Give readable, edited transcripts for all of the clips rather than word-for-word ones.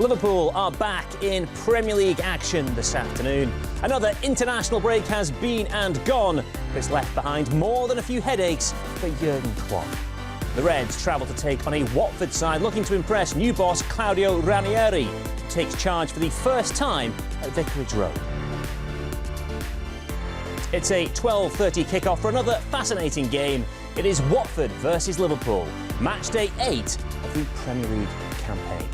Liverpool are back in Premier League action this afternoon. Another international break has been and gone. It's left behind more than a few headaches for Jurgen Klopp. The Reds travel to take on a Watford side looking to impress new boss Claudio Ranieri, who takes charge for the first time at Vicarage Road. It's a 12:30 kick-off for another fascinating game. It is Watford versus Liverpool, Matchday 8 of the Premier League campaign.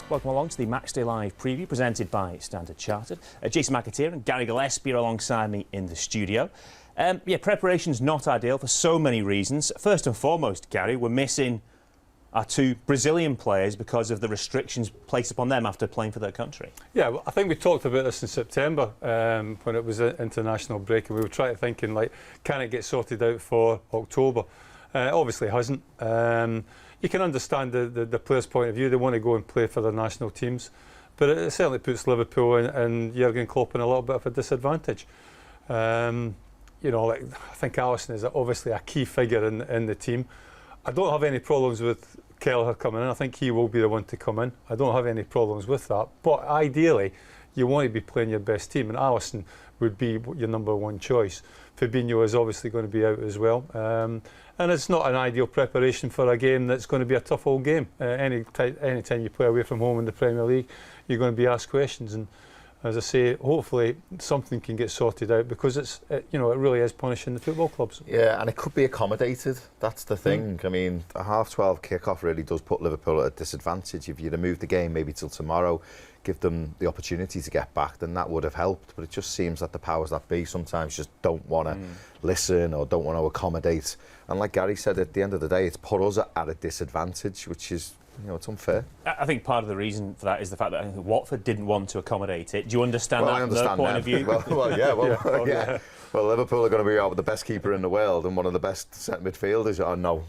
Welcome along to the Matchday Live preview presented by Standard Chartered. Jason McAteer and Gary Gillespie are alongside me in the studio. Preparation's not ideal for so many reasons. First and foremost, Gary, we're missing our two Brazilian players because of the restrictions placed upon them after playing for their country. Yeah, well, I think we talked about this in September when it was an international break, and we were trying to thinking, like, can it get sorted out for October? Obviously it hasn't. You can understand the players' point of view. They want to go and play for their national teams, but it certainly puts Liverpool and Jurgen Klopp in a little bit of a disadvantage. You know, like, I think Alisson is obviously a key figure in the team. I don't have any problems with Kelleher coming in. I think he will be the one to come in. I don't have any problems with that. But ideally, you want to be playing your best team, and Alisson would be your number one choice. Fabinho is obviously going to be out as well. And it's not an ideal preparation for a game that's going to be a tough old game. Any time you play away from home in the Premier League, you're going to be asked questions. And as I say, hopefully something can get sorted out, because it really is punishing the football clubs. Yeah, and it could be accommodated. That's the thing. I mean, a 12:30 kick-off really does put Liverpool at a disadvantage. If you'd have moved the game maybe till tomorrow, give them the opportunity to get back, then that would have helped. But it just seems that the powers that be sometimes just don't want to listen or don't want to accommodate. And like Gary said, at the end of the day, it's put us at a disadvantage, which is, it's unfair. I think part of the reason for that is the fact that I think Watford didn't want to accommodate it. Do you understand that from their point of view? Yeah. Well, Liverpool are going to be out with the best keeper in the world and one of the best centre midfielders. Oh, no.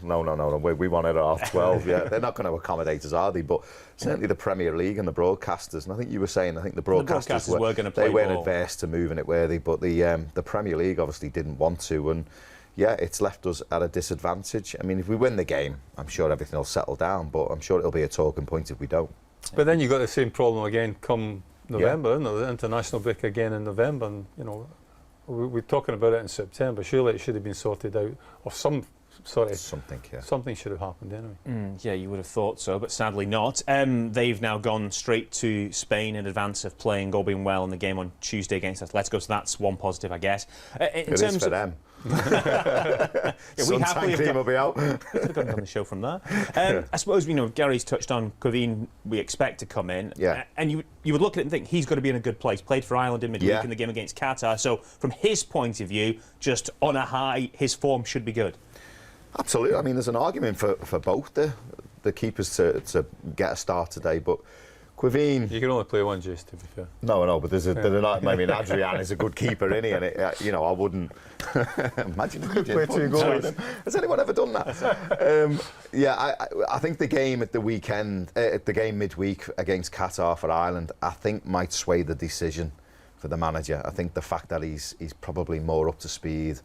We want it at 12. Yeah, they're not going to accommodate us, are they? But certainly the Premier League and the broadcasters. And I think you were saying, the broadcasters were going to play. They weren't adverse to moving it, were they? But the Premier League obviously didn't want to, and yeah, it's left us at a disadvantage. I mean, if we win the game, I'm sure everything will settle down, but I'm sure it'll be a talking point if we don't. But then you've got the same problem again come November, isn't it? The international break again in November, and we're talking about it in September. Surely it should have been sorted out, or something should have happened anyway. Yeah, you would have thought so, but sadly not. They've now gone straight to Spain in advance of playing, all being well, in the game on Tuesday against Atletico, so that's one positive, I guess. It is for them. We happily team will be out. We could have gone on the show from there. I suppose, Gary's touched on Quevin, we expect to come in. Yeah. And you would look at it and think he's got to be in a good place. Played for Ireland in midweek in the game against Qatar. So from his point of view, just on a high, his form should be good. Absolutely. I mean, there's an argument for both the keepers to get a start today, but Quevin... You can only play one, Jace, to be fair. No, but there's Adrian is a good keeper, isn't he? And I wouldn't... Imagine if he did play 2 goals. Has anyone ever done that? I think the game at the weekend, the game midweek against Qatar for Ireland, I think might sway the decision for the manager. I think the fact that he's probably more up to speed.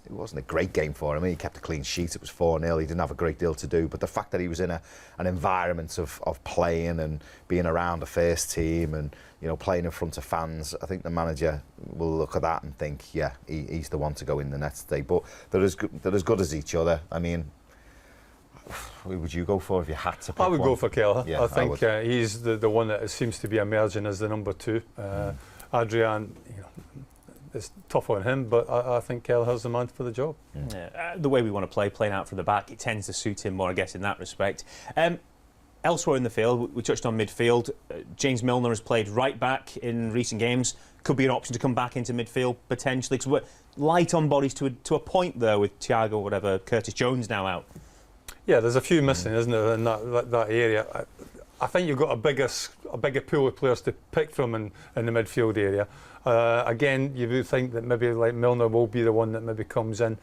It wasn't a great game for him. He kept a clean sheet. It was 4-0. He didn't have a great deal to do. But the fact that he was in an environment of playing and being around the first team and playing in front of fans, I think the manager will look at that and think, yeah, he's the one to go in the net today. But they're as good as each other. I mean, who would you go for if you had to pick one? I would go for Kelleher. Yeah, I think he's the one that seems to be emerging as the number 2. Adrian, it's tough on him, but I think Kelleher's the man for the job. Yeah. The way we want to play, playing out from the back, it tends to suit him more, I guess, in that respect. Elsewhere in the field, we touched on midfield. James Milner has played right back in recent games. Could be an option to come back into midfield, potentially, because we're light on bodies to a point there with Thiago, whatever, Curtis Jones now out. Yeah, there's a few missing, isn't there, in that area. I think you've got a bigger pool of players to pick from in the midfield area. Again, you would think that maybe like Milner will be the one that maybe comes in.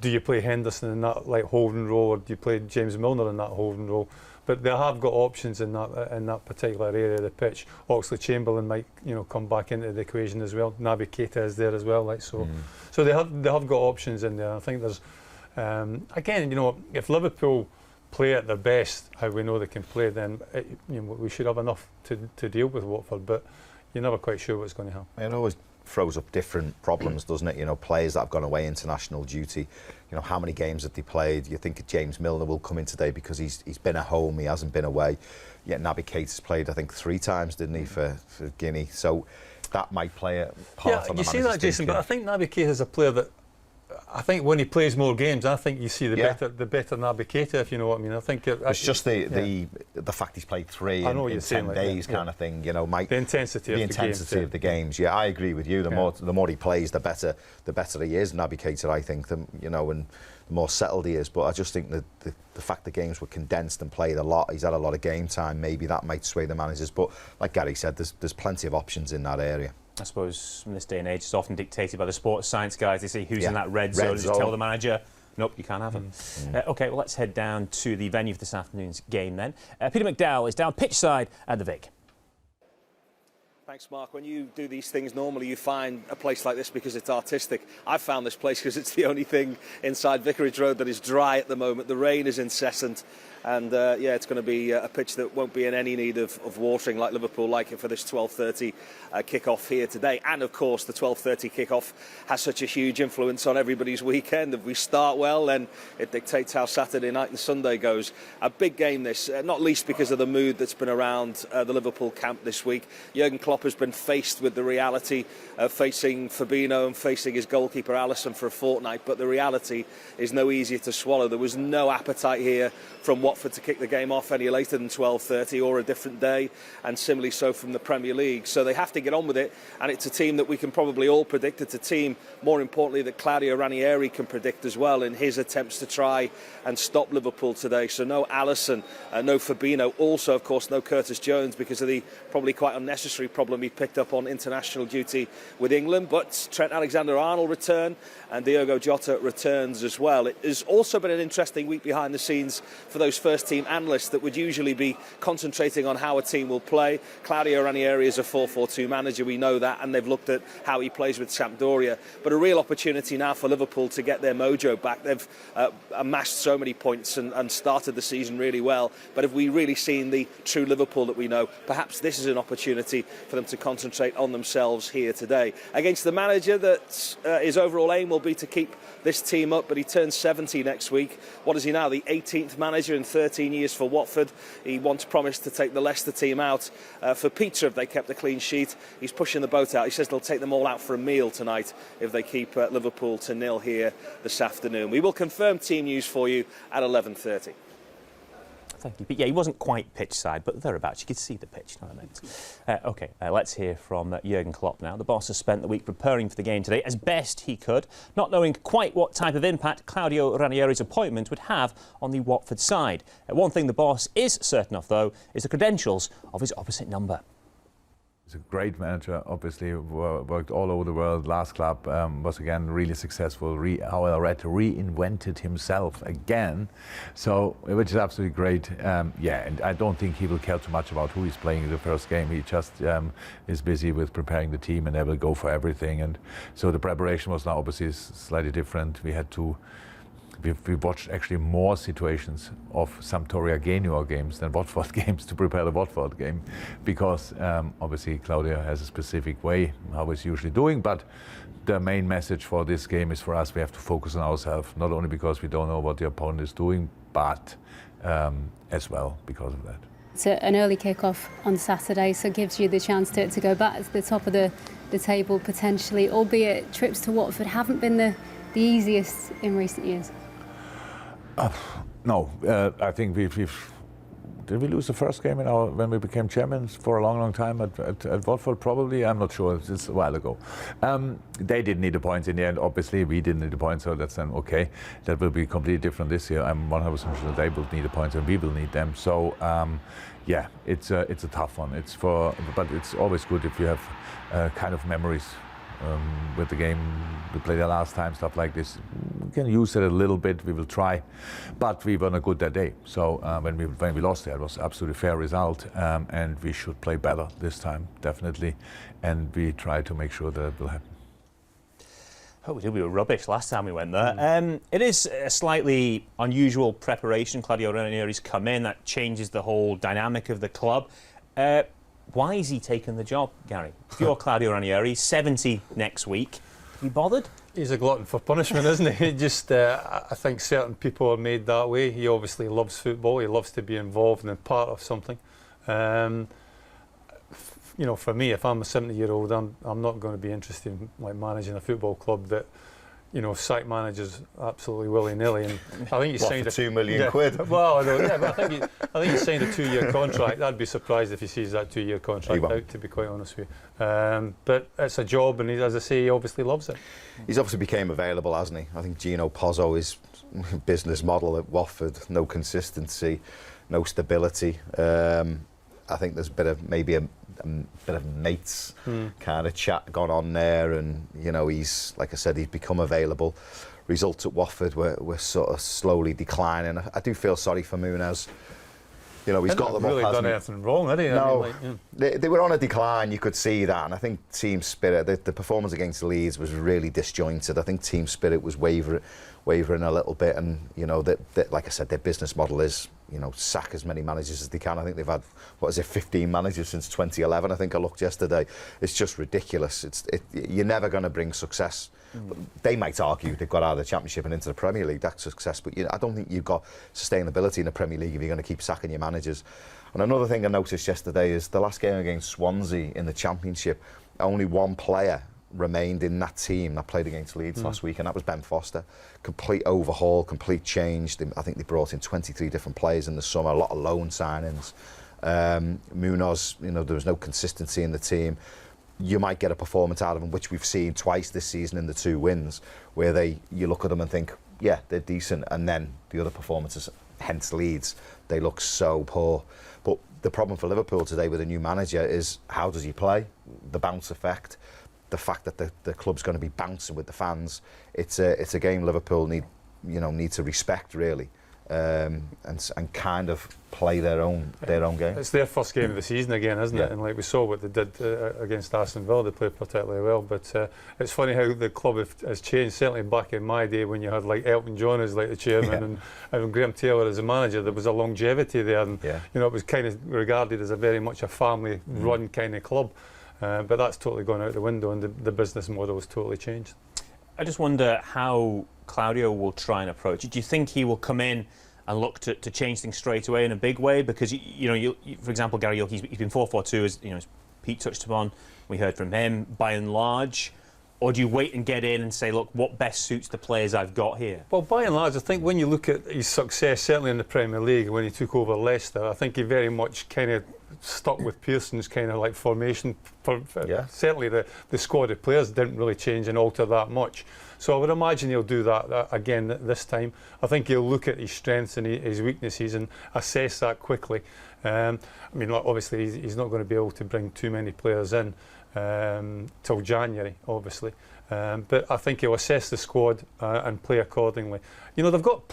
Do you play Henderson in that holding role, or do you play James Milner in that holding role? But they have got options in that particular area of the pitch. Oxlade-Chamberlain might come back into the equation as well. Naby Keita is there as well, so they have got options in there. I think there's again, if Liverpool play at their best, how we know they can play, then we should have enough to deal with Watford. But you're never quite sure what's going to happen. It always throws up different problems, doesn't it? You know, players that have gone away international duty. You know, how many games have they played? You think James Milner will come in today because he's been at home, he hasn't been away. Yet Naby Keita's played, I think, 3 times, didn't he, for Guinea? So that might play a part on the you see that, Jason, thinking. but I think Naby Keita is a player that, I think when he plays more games, I think you see the better Naby Keita, if you know what I mean. I think it's just the fact he's played 3 in 10 days kind of thing, you know, the intensity of the games. Yeah, I agree with you. The more he plays, the better he is. Naby Keita, I think, and the more settled he is. But I just think that the fact the games were condensed and played a lot, he's had a lot of game time. Maybe that might sway the managers. But like Gary said, there's plenty of options in that area. I suppose in this day and age, it's often dictated by the sports science guys. They say who's in that red zone. Just tell the manager, nope, you can't have him. OK, well, let's head down to the venue for this afternoon's game then. Peter McDowell is down pitch side at the Vic. Thanks, Mark. When you do these things, normally you find a place like this because it's artistic. I've found this place because it's the only thing inside Vicarage Road that is dry at the moment. The rain is incessant. And it's going to be a pitch that won't be in any need of watering like Liverpool like it for this 12:30 kick-off here today. And of course, the 12:30 kick-off has such a huge influence on everybody's weekend. If we start well, then it dictates how Saturday night and Sunday goes. A big game this, not least because of the mood that's been around the Liverpool camp this week. Jurgen Klopp has been faced with the reality of facing Fabinho and facing his goalkeeper Alisson for a fortnight, but the reality is no easier to swallow. There was no appetite here from Watford to kick the game off any later than 12:30 or a different day, and similarly so from the Premier League. So they have to get on with it, and it's a team that we can probably all predict. It's a team, more importantly, that Claudio Ranieri can predict as well in his attempts to try and stop Liverpool today. So no Alisson, no Fabinho, also of course no Curtis Jones because of the probably quite unnecessary problem he picked up on international duty with England. But Trent Alexander-Arnold return and Diogo Jota returns as well. It has also been an interesting week behind the scenes for those first team analysts that would usually be concentrating on how a team will play. Claudio Ranieri is a 4-4-2 manager, we know that, and they've looked at how he plays with Sampdoria. But a real opportunity now for Liverpool to get their mojo back. They've amassed so many points and started the season really well. But have we really seen the true Liverpool that we know? Perhaps this is an opportunity for them to concentrate on themselves here today. Against the manager that his overall aim will be to keep this team up, but he turns 70 next week. What is he now? The 18th manager in 13 years for Watford. He once promised to take the Leicester team out for pizza if they kept a clean sheet. He's pushing the boat out. He says they'll take them all out for a meal tonight if they keep Liverpool to 0 here this afternoon. We will confirm team news for you at 11:30. Thank you. But yeah, he wasn't quite pitch side, but thereabouts. You could see the pitch, you know what I meant. OK, let's hear from Jurgen Klopp now. The boss has spent the week preparing for the game today as best he could, not knowing quite what type of impact Claudio Ranieri's appointment would have on the Watford side. One thing the boss is certain of, though, is the credentials of his opposite number. He's a great manager, obviously worked all over the world. Last club was again really successful. How I read, reinvented himself again, so which is absolutely great. And I don't think he will care too much about who he's playing in the first game. He just is busy with preparing the team, and they will go for everything. And so the preparation was now obviously slightly different. We had to. We watched actually more situations of Sampdoria Genoa games than Watford games to prepare the Watford game, because obviously Claudio has a specific way how he's usually doing. But the main message for this game is for us, we have to focus on ourselves, not only because we don't know what the opponent is doing, but as well because of that. It's an early kick-off on Saturday, so it gives you the chance to go back to the top of the table potentially, albeit trips to Watford haven't been the easiest in recent years. No, I think did we lose the first game when we became chairman for a long time at Watford? Probably, I'm not sure. It's a while ago. They didn't need the points in the end. Obviously, we didn't need the points, so that's then okay. That will be completely different this year. I'm 100% sure they will need the points and we will need them. So, it's a tough one. But it's always good if you have kind of memories. With the game we played the last time, stuff like this, we can use it a little bit. We will try, but we were not good that day. So when we lost there, it was absolutely fair result, and we should play better this time, definitely. And we try to make sure that it will happen. Oh, we were rubbish last time we went there. It is a slightly unusual preparation. Claudio Ranieri's come in. That changes the whole dynamic of the club. Why is he taking the job, Gary? If you're Claudio Ranieri, 70 next week, are you bothered? He's a glutton for punishment, isn't he? Just, I think certain people are made that way. He obviously loves football. He loves to be involved and part of something. You know, for me, if I'm a 70-year-old, I'm not going to be interested in like managing a football club that, you know, sack managers absolutely willy-nilly. And I think he signed for £2 million. Well, I know, yeah, but I think he signed a 2-year contract. I'd be surprised if he sees that 2-year contract out, to be quite honest with you. But it's a job, and as I say, he obviously loves it. He's obviously became available, hasn't he? I think Gino Pozzo, his business model at Watford, no consistency, no stability. I think there's a bit of maybe a bit of mates kind of chat gone on there, and you know, he's, like I said, he's become available. Results at Watford were sort of slowly declining. I do feel sorry for Muniz. You know, he's got them really up. Done anything wrong, had he? No, I mean, like, they were on a decline. You could see that, and I think team spirit. The performance against Leeds was really disjointed. I think team spirit was wavering a little bit, and you know, that like I said, their business model is, you know, sack as many managers as they can. I think they've had, 15 managers since 2011. I think I looked yesterday. It's just ridiculous. You're never going to bring success. They might argue they've got out of the Championship and into the Premier League. That's success, but I don't think you've got sustainability in the Premier League if you're going to keep sacking your managers. And another thing I noticed yesterday is the last game against Swansea in the Championship, only one player remained in that team that played against Leeds last week, and that was Ben Foster. Complete overhaul, complete change. I think they brought in 23 different players in the summer, a lot of loan signings. Munoz, you know, there was no consistency in the team. You might get a performance out of them, which we've seen twice this season in the 2 wins, where you look at them and think, yeah, they're decent, and then the other performances, hence Leeds, they look so poor. But the problem for Liverpool today with a new manager is, how does he play? The bounce effect, the fact that the club's going to be bouncing with the fans. It's a game Liverpool need to respect, really, and kind of play their own game. It's their first game of the season again, isn't it? And like we saw what they did against Aston Villa, they played particularly well. But it's funny how the club has changed. Certainly back in my day, when you had like Elton John as like the chairman and Graham Taylor as the manager, there was a longevity there, and you know, it was kind of regarded as a very much a family-run kind of club. But that's totally gone out the window, and the business model has totally changed. I just wonder how Claudio will try and approach it. Do you think he will come in and look to change things straight away in a big way? Because, for example, Gary Ilk, he's been 4-4-2, as Pete touched upon. We heard from him, by and large. Or do you wait and get in and say, look, what best suits the players I've got here? Well, by and large, I think when you look at his success, certainly in the Premier League, when he took over Leicester, I think he very much kind of stuck with Pearson's kind of like formation. Certainly the squad of players didn't really change and alter that much. So I would imagine he'll do that again this time. I think he'll look at his strengths and his weaknesses and assess that quickly. I mean, obviously, he's not going to be able to bring too many players in till January, obviously. But I think he'll assess the squad and play accordingly. You know, they've got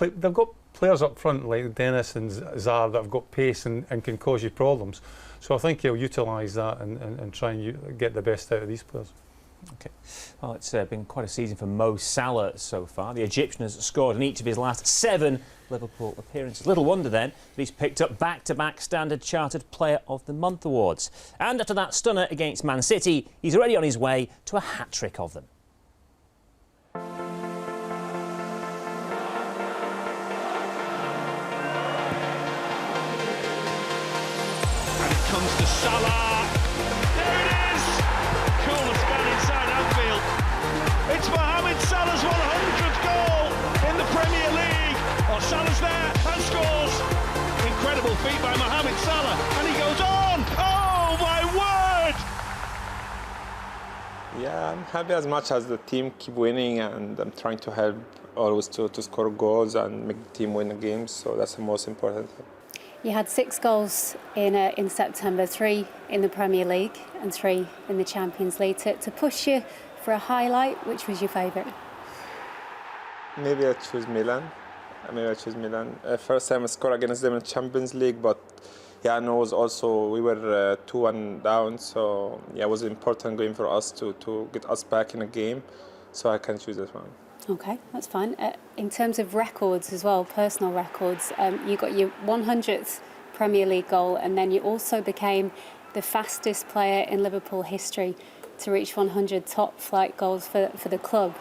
players up front like Dennis and Zar that have got pace and can cause you problems. So I think he'll utilise that and try and get the best out of these players. Okay. Well, it's been quite a season for Mo Salah so far. The Egyptian has scored in each of his last 7 Liverpool appearances. Little wonder then that he's picked up back-to-back Standard Chartered Player of the Month awards. And after that stunner against Man City, he's already on his way to a hat-trick of them. And it comes to Salah. There it is! Coolest man inside Anfield. It's Mohamed Salah's 100th goal in the Premier League. Oh, Salah's there and scores. Incredible feat by Mohamed Salah. And he goes on. Oh, my word! Yeah, I'm happy as much as the team keep winning, and I'm trying to help always to score goals and make the team win the games. So that's the most important thing. You had 6 goals in September, 3 in the Premier League and 3 in the Champions League. To push you for a highlight, which was your favourite? Maybe I choose Milan. First time I scored against them in the Champions League, but yeah, I know it was also, we were 2-1 down, so yeah, it was an important game for us to get us back in the game. so I can choose this one. Okay, that's fine. In terms of records as well, personal records, you got your 100th Premier League goal, and then you also became the fastest player in Liverpool history to reach 100 top flight goals for the club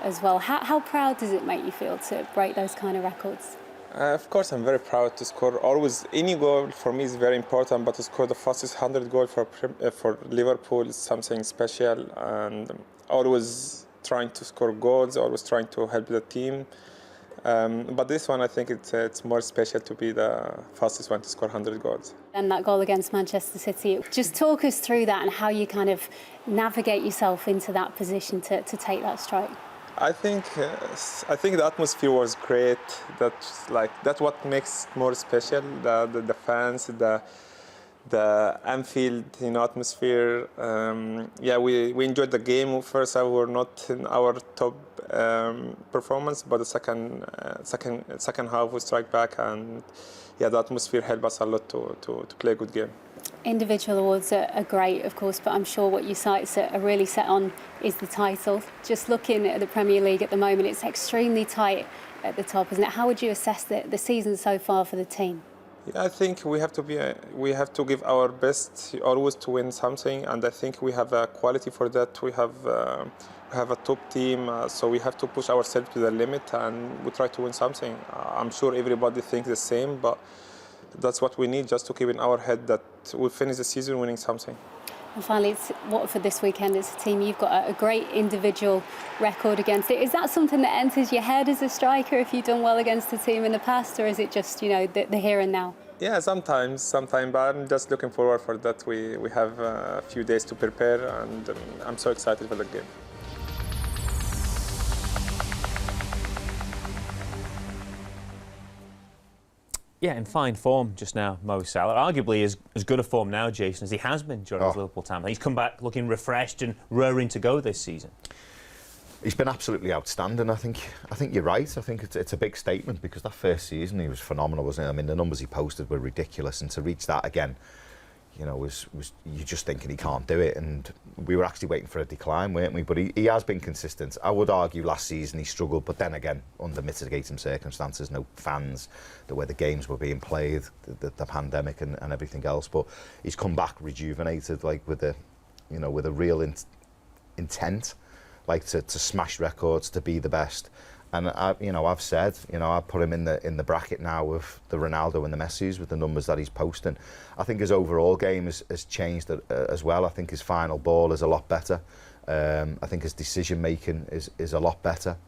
as well. How proud does it make you feel to break those kind of records? Of course, I'm very proud to score. Always, any goal for me is very important, but to score the fastest 100 goal for Liverpool is something special, and always trying to score goals, always trying to help the team. But this one, I think it's more special to be the fastest one to score 100 goals. And that goal against Manchester City, just talk us through that and how you kind of navigate yourself into that position to take that strike. I think the atmosphere was great. That's what makes it more special. The fans, the Anfield, atmosphere. We enjoyed the game. First, we were not in our top performance, but the second half we strike back, and the atmosphere helped us a lot to play a good game. Individual awards are great, of course, but I'm sure what your sights are really set on is the title. Just looking at the Premier League at the moment, it's extremely tight at the top, isn't it? How would you assess the season so far for the team? I think we have to give our best always to win something, and I think we have a quality for that. We have a top team, so we have to push ourselves to the limit, and we try to win something. I'm sure everybody thinks the same, but that's what we need, just to keep in our head that we'll finish the season winning something. And finally, it's Watford this weekend. It's a team you've got a great individual record against. It. Is that something that enters your head as a striker if you've done well against a team in the past, or is it just the here and now? Yeah, sometimes, but I'm just looking forward for that. We have a few days to prepare, and I'm so excited for the game. Yeah, in fine form just now, Mo Salah. Arguably as good a form now, Jason, as he has been during his Liverpool time. He's come back looking refreshed and raring to go this season. He's been absolutely outstanding. I think you're right. I think it's a big statement, because that first season he was phenomenal, wasn't he? I mean, the numbers he posted were ridiculous, and to reach that again, was you're just thinking he can't do it. And we were actually waiting for a decline, weren't we? But he has been consistent. I would argue last season he struggled, but then again, under mitigating circumstances, no fans, the way the games were being played, the pandemic and everything else. But he's come back rejuvenated, like with a real intent, like to smash records, to be the best. And I've said, I put him in the bracket now with the Ronaldo and the Messis with the numbers that he's posting. I think his overall game has changed as well. I think his final ball is a lot better. I think his decision making is a lot better.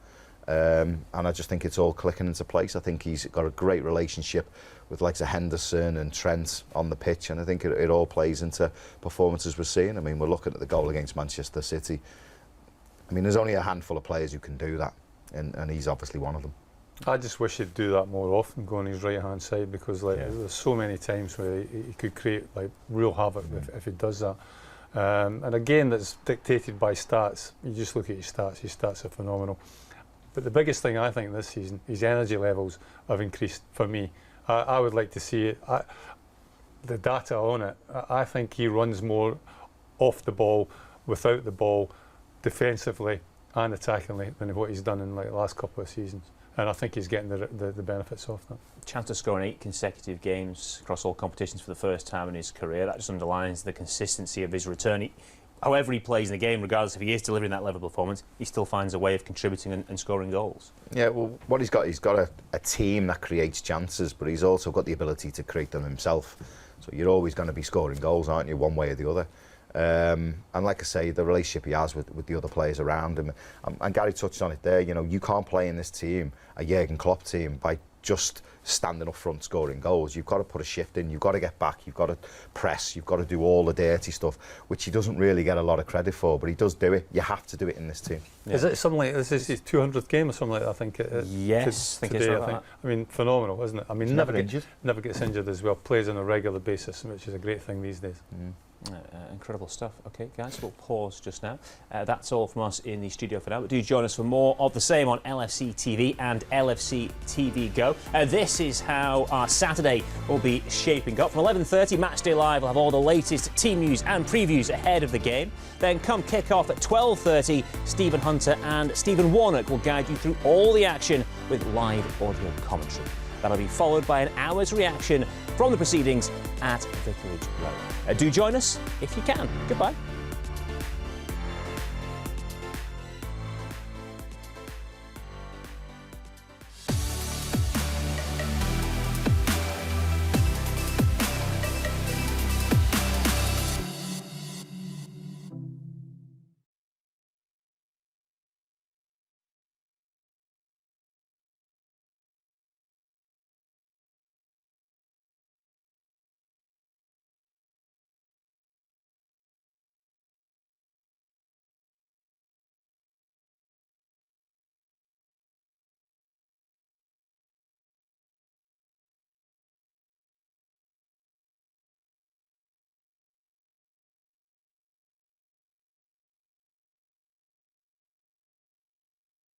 And I just think it's all clicking into place. I think he's got a great relationship with likes of Henderson and Trent on the pitch, and I think it all plays into performances we're seeing. I mean, we're looking at the goal against Manchester City. I mean, there's only a handful of players who can do that. And he's obviously one of them. I just wish he'd do that more often, go on his right-hand side, because there's so many times where he could create real havoc if he does that. And again, that's dictated by stats. You just look at his stats. His stats are phenomenal. But the biggest thing I think this season, his energy levels have increased for me. I would like to see it. The data on it, I think he runs more off the ball, without the ball, defensively and attackingly than what he's done in the last couple of seasons, and I think he's getting the benefits of that. Chance to score in 8 consecutive games across all competitions for the first time in his career. That just underlines the consistency of his return. However he plays in the game, regardless if he is delivering that level of performance, he still finds a way of contributing and scoring goals. Yeah, well, what he's got a team that creates chances, but he's also got the ability to create them himself. So you're always going to be scoring goals, aren't you, one way or the other. And like I say, the relationship he has with the other players around him, and Gary touched on it there, you can't play in this team, a Jurgen Klopp team, by just standing up front scoring goals. You've got to put a shift in, you've got to get back, you've got to press, you've got to do all the dirty stuff, which he doesn't really get a lot of credit for, but he does do it. You have to do it in this team. Yeah. Is it something like this is his 200th game or something like that? I think yes, I think it's like that. I mean, phenomenal, isn't it? I mean, never gets injured as well, plays on a regular basis, which is a great thing these days. Incredible stuff. OK, guys, we'll pause just now. That's all from us in the studio for now. But do join us for more of the same on LFC TV and LFC TV Go. This is how our Saturday will be shaping up. From 11:30, Matchday Live will have all the latest team news and previews ahead of the game. Then come kick-off at 12:30, Stephen Hunter and Stephen Warnock will guide you through all the action with live audio commentary. That'll be followed by an hour's reaction from the proceedings at Vicarage Road. Do join us if you can. Goodbye.